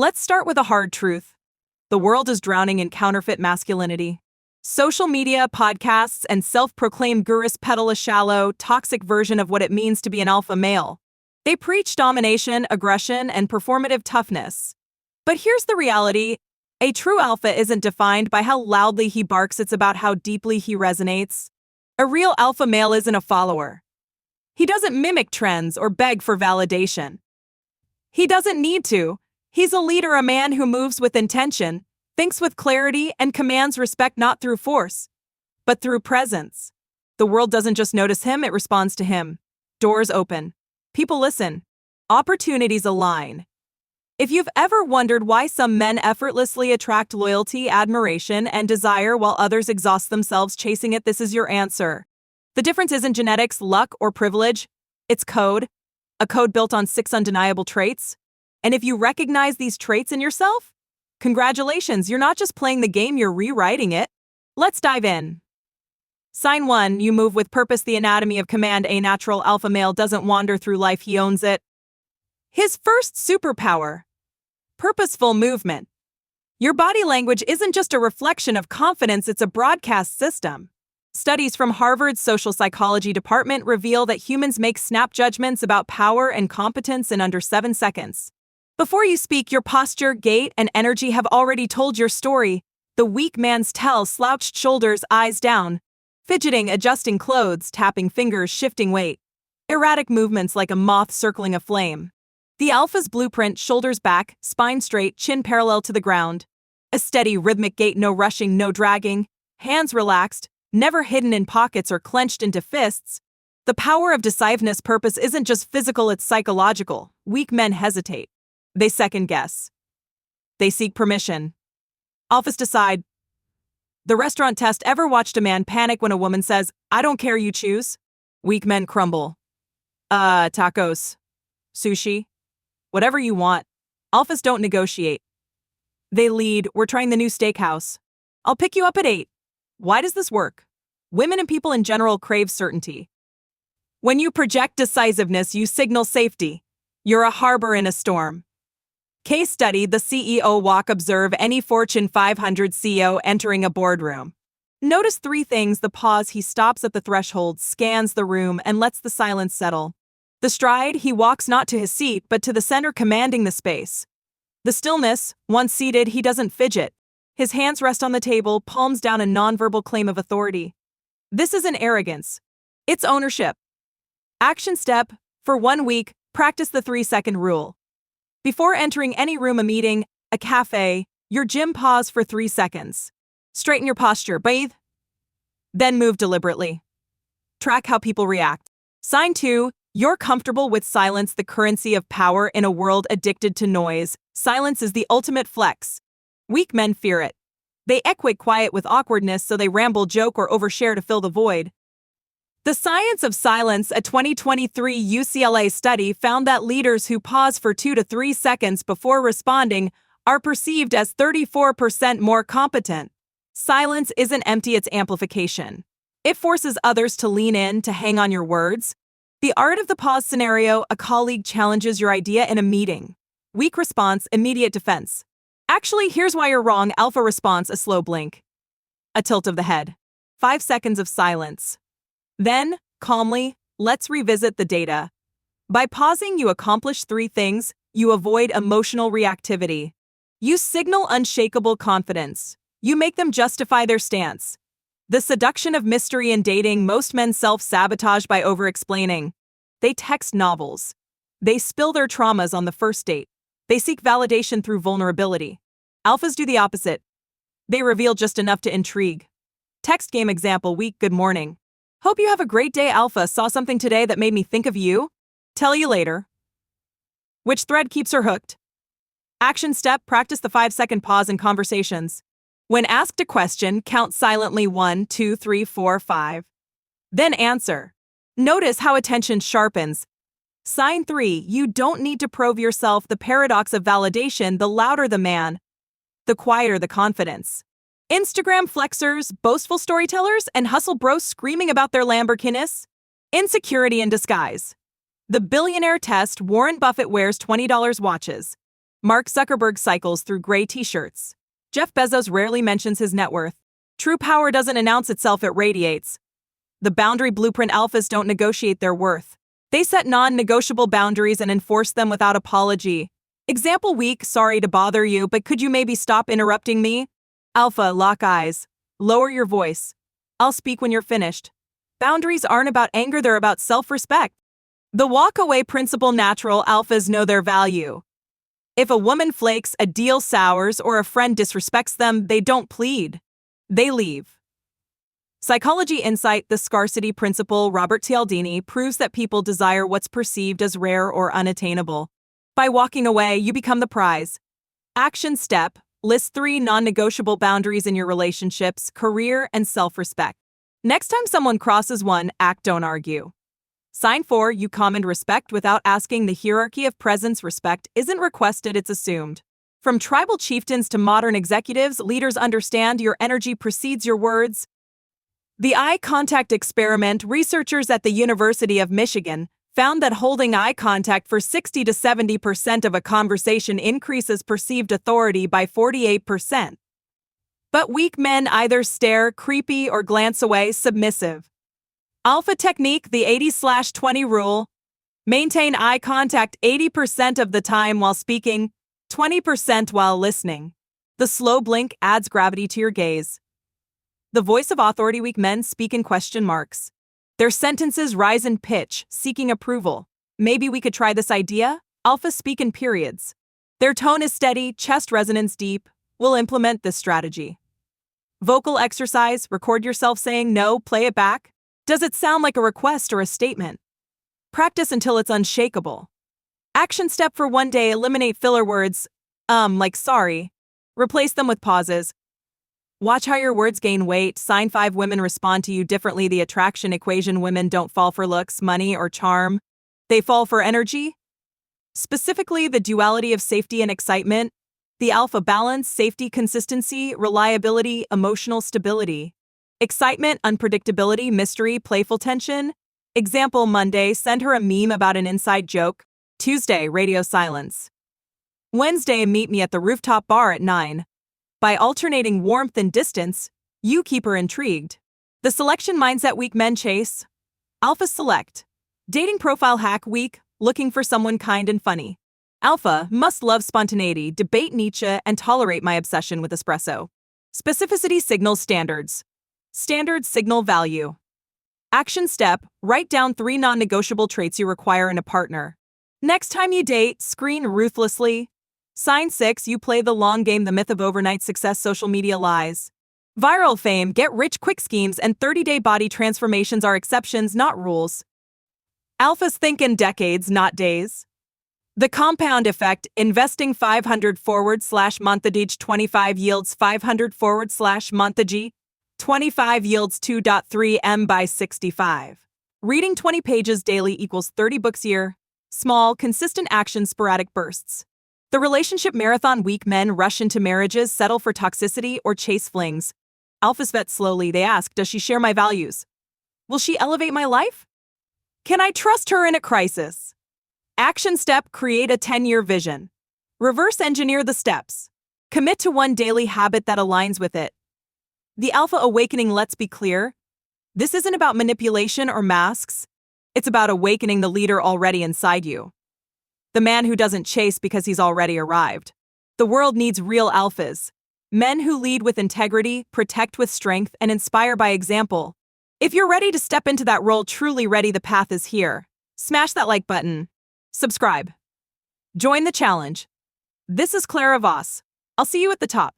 Let's start with a hard truth. The world is drowning in counterfeit masculinity. Social media, podcasts, and self-proclaimed gurus peddle a shallow, toxic version of what it means to be an alpha male. They preach domination, aggression, and performative toughness. But here's the reality. A true alpha isn't defined by how loudly he barks, it's about how deeply he resonates. A real alpha male isn't a follower. He doesn't mimic trends or beg for validation. He doesn't need to. He's a leader, a man who moves with intention, thinks with clarity, and commands respect not through force, but through presence. The world doesn't just notice him, it responds to him. Doors open. People listen. Opportunities align. If you've ever wondered why some men effortlessly attract loyalty, admiration, and desire while others exhaust themselves chasing it, this is your answer. The difference isn't genetics, luck, or privilege. It's code. A code built on 6 undeniable traits. And if you recognize these traits in yourself, congratulations, you're not just playing the game, you're rewriting it. Let's dive in. Sign 1, you move with purpose. The anatomy of command. A natural alpha male doesn't wander through life, he owns it. His first superpower: purposeful movement. Your body language isn't just a reflection of confidence, it's a broadcast system. Studies from Harvard's social psychology department reveal that humans make snap judgments about power and competence in under 7 seconds. Before you speak, your posture, gait, and energy have already told your story. The weak man's tell: slouched shoulders, eyes down, fidgeting, adjusting clothes, tapping fingers, shifting weight. Erratic movements like a moth circling a flame. The alpha's blueprint: shoulders back, spine straight, chin parallel to the ground. A steady, rhythmic gait, no rushing, no dragging. Hands relaxed, never hidden in pockets or clenched into fists. The power of decisiveness. Purpose isn't just physical, it's psychological. Weak men hesitate. They second guess. They seek permission. Alphas decide. The restaurant test: ever watched a man panic when a woman says, "I don't care, you choose"? Weak men crumble. Tacos. Sushi. Whatever you want. Alphas don't negotiate. They lead. We're trying the new steakhouse. I'll pick you up at 8. Why does this work? Women and people in general crave certainty. When you project decisiveness, you signal safety. You're a harbor in a storm. Case study: the CEO walk. Observe any Fortune 500 CEO entering a boardroom. Notice 3 things: the pause, he stops at the threshold, scans the room, and lets the silence settle. The stride, he walks not to his seat but to the center, commanding the space. The stillness, once seated, he doesn't fidget. His hands rest on the table, palms down, a nonverbal claim of authority. This isn't arrogance. It's ownership. Action step: for 1 week, practice the 3-second rule. Before entering any room, a meeting, a cafe, your gym, pause for 3 seconds. Straighten your posture, bathe. Then move deliberately. Track how people react. Sign 2, you're comfortable with silence, the currency of power in a world addicted to noise. Silence is the ultimate flex. Weak men fear it. They equate quiet with awkwardness, so they ramble, joke, or overshare to fill the void. The science of silence: a 2023 UCLA study found that leaders who pause for 2 to 3 seconds before responding are perceived as 34% more competent. Silence isn't empty, it's amplification. It forces others to lean in, to hang on your words. The art of the pause scenario: a colleague challenges your idea in a meeting. Weak response, immediate defense. Actually, here's why you're wrong. Alpha response: a slow blink. A tilt of the head. 5 seconds of silence. Then, calmly, let's revisit the data. By pausing, you accomplish 3 things. You avoid emotional reactivity. You signal unshakable confidence. You make them justify their stance. The seduction of mystery in dating: most men self-sabotage by over-explaining. They text novels. They spill their traumas on the first date. They seek validation through vulnerability. Alphas do the opposite. They reveal just enough to intrigue. Text game example: week, good morning. Hope you have a great day, Alpha. Saw something today that made me think of you. Tell you later. Which thread keeps her hooked? Action step: practice the 5-second pause in conversations. When asked a question, count silently: 1, 2, 3, 4, 5. Then answer. Notice how attention sharpens. Sign 3, you don't need to prove yourself. The paradox of validation: the louder the man, the quieter the confidence. Instagram flexers, boastful storytellers, and hustle bros screaming about their Lamborghinis. Insecurity in disguise. The billionaire test: Warren Buffett wears $20 watches. Mark Zuckerberg cycles through gray t-shirts. Jeff Bezos rarely mentions his net worth. True power doesn't announce itself, it radiates. The boundary blueprint alphas don't negotiate their worth. They set non-negotiable boundaries and enforce them without apology. Example week, sorry to bother you, but could you maybe stop interrupting me? Alpha, lock eyes. Lower your voice. I'll speak when you're finished. Boundaries aren't about anger, they're about self-respect. The walk-away principle, natural alphas know their value. If a woman flakes, a deal sours, or a friend disrespects them, they don't plead. They leave. Psychology insight, the scarcity principle, Robert Cialdini, proves that people desire what's perceived as rare or unattainable. By walking away, you become the prize. Action step, list 3 non-negotiable boundaries in your relationships, career, and self-respect. Next time someone crosses one, act, don't argue. Sign 4, you command respect without asking. The hierarchy of presence. Respect isn't requested, it's assumed. From tribal chieftains to modern executives, leaders understand your energy precedes your words. The eye contact experiment, researchers at the University of Michigan found that holding eye contact for 60 to 70% of a conversation increases perceived authority by 48%. But weak men either stare, creepy, or glance away, submissive. Alpha technique, the 80/20 rule. Maintain eye contact 80% of the time while speaking, 20% while listening. The slow blink adds gravity to your gaze. The voice of authority, weak men speak in question marks. Their sentences rise in pitch, seeking approval. Maybe we could try this idea? Alpha speak in periods. Their tone is steady, chest resonance deep. We'll implement this strategy. Vocal exercise, record yourself saying no, play it back. Does it sound like a request or a statement? Practice until it's unshakable. Action step for one day, eliminate filler words, like sorry. Replace them with pauses. Watch how your words gain weight. Sign 5, women respond to you differently. The attraction equation, women don't fall for looks, money, or charm. They fall for energy. Specifically, the duality of safety and excitement. The alpha balance, safety, consistency, reliability, emotional stability. Excitement, unpredictability, mystery, playful tension. Example, Monday, send her a meme about an inside joke. Tuesday, radio silence. Wednesday, meet me at the rooftop bar at 9. By alternating warmth and distance, you keep her intrigued. The selection mindset, weak men chase. Alpha select. Dating profile hack, weak, looking for someone kind and funny. Alpha must love spontaneity, debate Nietzsche, and tolerate my obsession with espresso. Specificity signals standards. Standards signal value. Action step, write down 3 non-negotiable traits you require in a partner. Next time you date, screen ruthlessly. Sign 6, you play the long game, the myth of overnight success, social media lies. Viral fame, get rich quick schemes, and 30-day body transformations are exceptions, not rules. Alphas think in decades, not days. The compound effect, investing 500 /monthage 25 yields 500 /monthage 25 yields 2.3 M by 65. Reading 20 pages daily equals 30 books year. Small, consistent action, sporadic bursts. The relationship marathon, weak men rush into marriages, settle for toxicity, or chase flings. Alphas vet slowly, they ask, does she share my values? Will she elevate my life? Can I trust her in a crisis? Action step, create a 10-year vision. Reverse engineer the steps. Commit to one daily habit that aligns with it. The alpha awakening, let's be clear. This isn't about manipulation or masks. It's about awakening the leader already inside you. The man who doesn't chase because he's already arrived. The world needs real alphas. Men who lead with integrity, protect with strength, and inspire by example. If you're ready to step into that role, truly ready, the path is here. Smash that like button. Subscribe. Join the challenge. This is Clara Voss. I'll see you at the top.